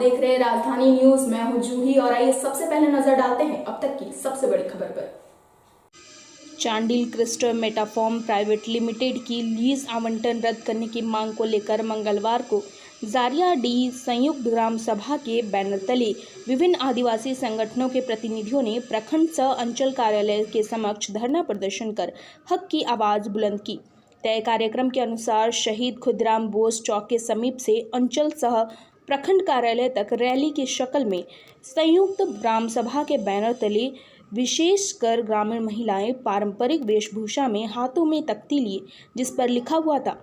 देख रहे हैं राजधानी न्यूज। मैं हूं जूही और आइए सबसे पहले नजर डालते हैं अब तक की सबसे बड़ी खबर पर। चांडिल क्रिस्टल मेटाफॉर्म प्राइवेट लिमिटेड की लीज आवंटन रद्द करने की मांग को लेकर मंगलवार को जारियाडीह संयुक्त ग्राम सभा के बैनर तले विभिन्न आदिवासी संगठनों के प्रतिनिधियों ने प्रखंड सह अंचल कार्यालय के समक्ष धरना प्रदर्शन कर हक की आवाज बुलंद की। तय कार्यक्रम के अनुसार शहीद खुदराम बोस चौक के समीप से अंचल सह प्रखंड कार्यालय तक रैली की शक्ल में संयुक्त ग्राम सभा के बैनर तले विशेषकर ग्रामीण महिलाएं पारंपरिक वेशभूषा में हाथों में तख्ती लिए, जिस पर लिखा हुआ था,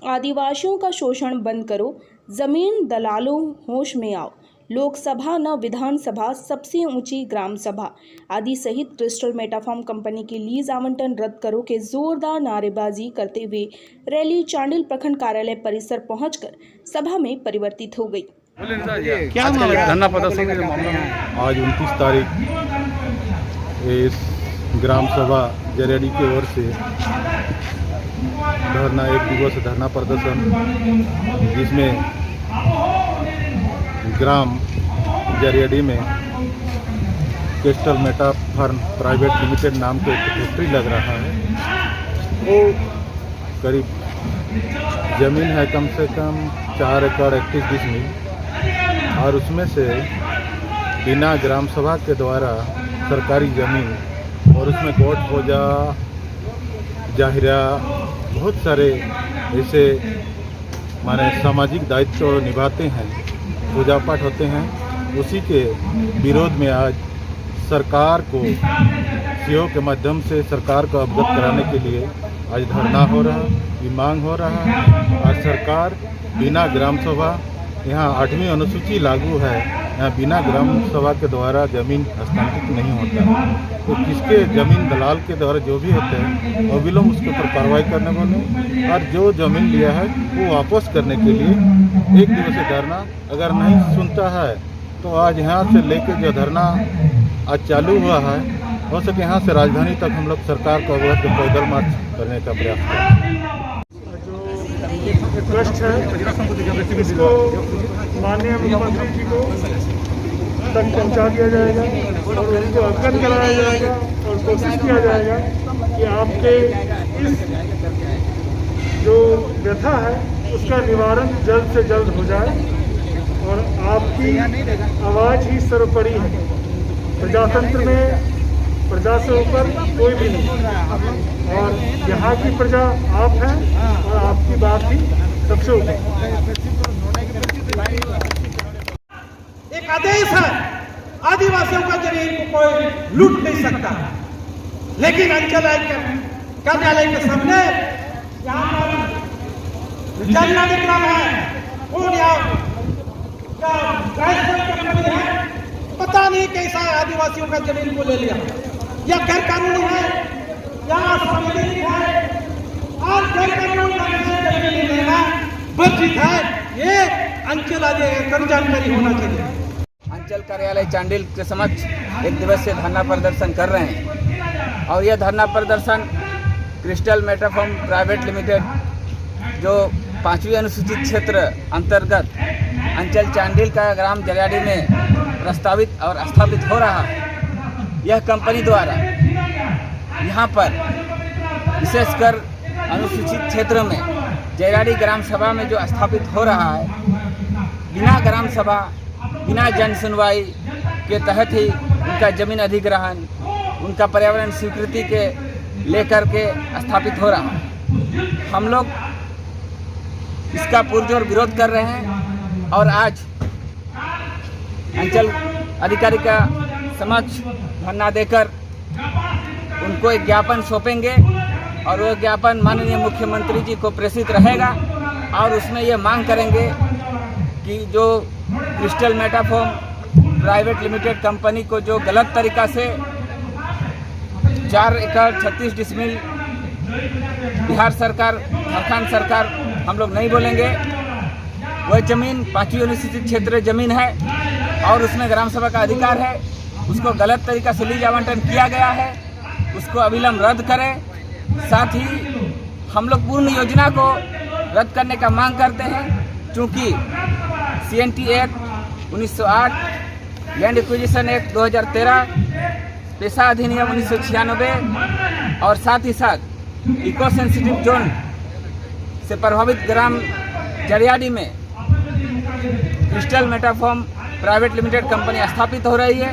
आदिवासियों का शोषण बंद करो, जमीन दलालों होश में आओ, लोकसभा न विधानसभा, सबसे ऊंची ग्राम सभा आदि सहित क्रिस्टल मेटाफॉर्म कंपनी की लीज आवंटन रद्द करो के जोरदार नारेबाजी करते हुए रैली चांडिल प्रखंड कार्यालय परिसर पहुंचकर सभा में परिवर्तित हो गई। क्या धरना प्रदर्शन के मामले में आज 29 तारीख इस ग्राम सभा जरियाडीह की ओर से धरना एक दिवस धरना प्रदर्शन, जिसमें ग्राम जरियाडीह में क्रिस्टल मेटाफॉर्म प्राइवेट लिमिटेड नाम के एक फैक्ट्री लग रहा है। वो करीब ज़मीन है कम से कम 4 एकड़ 31 डिसमिल और उसमें से बिना ग्राम सभा के द्वारा सरकारी ज़मीन और उसमें कोट पूजा जाहिरा बहुत सारे ऐसे माने सामाजिक दायित्व निभाते हैं, पूजा पाठ होते हैं। उसी के विरोध में आज सरकार को सीओ के माध्यम से सरकार को अवगत कराने के लिए आज धरना हो रहा, ये मांग हो रहा है। आज सरकार बिना ग्राम सभा, यहाँ 8वीं अनुसूची लागू है, यहाँ बिना ग्राम सभा के द्वारा ज़मीन हस्तांतरित नहीं होता है। तो किसके ज़मीन दलाल के द्वारा जो भी होते हैं अविलंब उसके ऊपर कार्रवाई करने वाले और जो ज़मीन लिया है वो वापस करने के लिए एक दिवसीय धरना अगर नहीं सुनता है तो आज यहाँ से लेके जो धरना आज चालू हुआ है, हो सके यहाँ से राजधानी तक हम लोग सरकार को अवगत पैदल मार्च करने का प्रयास करें। ट्रस्ट है इसको माननीय मुख्यमंत्री जी को तक पहुंचा दिया जाएगा और उनको अवगत कराया जाएगा और कोशिश किया जाएगा कि आपके इस जो व्यथा है उसका निवारण जल्द से जल्द हो जाए और आपकी आवाज़ ही सर्वोपरि है। प्रजातंत्र में प्रजा से ऊपर कोई भी नहीं और यहाँ की प्रजा आप हैं और आपकी बात ही सबसे ऊपर। एक आदेश है, आदिवासियों का जमीन को कोई लूट नहीं सकता, लेकिन अंचल कार्यालय के सामने यहाँ पर जननाधिक्रम है, वो है, पता नहीं कैसा आदिवासियों का जमीन को ले लिया, या गैर कानूनी है या असंवैधानिक है और गैर कानूनी जमीन लेना वर्जित है। ये अंचल अधिकारी जानकारी होना चाहिए। अंचल कार्यालय चांडिल के समक्ष एक दिवसीय धरना प्रदर्शन कर रहे हैं और यह धरना प्रदर्शन क्रिस्टल मेटाफॉर्म प्राइवेट लिमिटेड जो 5वीं अनुसूचित क्षेत्र अंतर्गत अंचल चांडिल का ग्राम जरियाडीह में प्रस्तावित और स्थापित हो रहा है। यह कंपनी द्वारा यहाँ पर विशेषकर अनुसूचित क्षेत्र में जरियाडीह ग्राम सभा में जो स्थापित हो रहा है, बिना ग्राम सभा बिना जन सुनवाई के तहत ही उनका जमीन अधिग्रहण, उनका पर्यावरण स्वीकृति के लेकर के स्थापित हो रहा है। हम लोग इसका पुरजोर विरोध कर रहे हैं और आज अंचल अधिकारी का समक्ष धरना देकर उनको एक ज्ञापन सौंपेंगे और वो ज्ञापन माननीय मुख्यमंत्री जी को प्रेषित रहेगा और उसमें ये मांग करेंगे कि जो क्रिस्टल मेटाफॉर्म प्राइवेट लिमिटेड कंपनी को जो गलत तरीका से 4 एकड़ 36 डिसमिल बिहार सरकार, झारखंड सरकार, हम लोग नहीं बोलेंगे, वह ज़मीन 5वीं अनुसूचित क्षेत्र ज़मीन है और उसमें ग्राम सभा का अधिकार है, उसको गलत तरीका से लीज आवंटन किया गया है, उसको अविलंब रद्द करें। साथ ही हम लोग पूर्ण योजना को रद्द करने का मांग करते हैं, क्योंकि CNT act 1908, land acquisition act 2013, पेशा अधिनियम 1996 और साथ ही साथ इको सेंसिटिव जोन से प्रभावित ग्राम जरियाडी में क्रिस्टल मेटाफॉर्म प्राइवेट लिमिटेड कंपनी स्थापित हो रही है।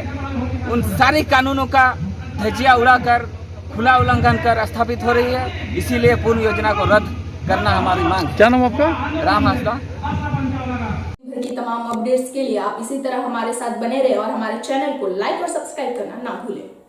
उन सारे कानूनों का धज्जियां उड़ाकर खुला उल्लंघन कर स्थापित हो रही है। इसीलिए पूर्ण योजना को रद्द करना हमारी मांग है। क्या नाम आपका? राम हासदा। की तमाम अपडेट्स के लिए आप इसी तरह हमारे साथ बने रहे और हमारे चैनल को लाइक और सब्सक्राइब करना ना भूलें।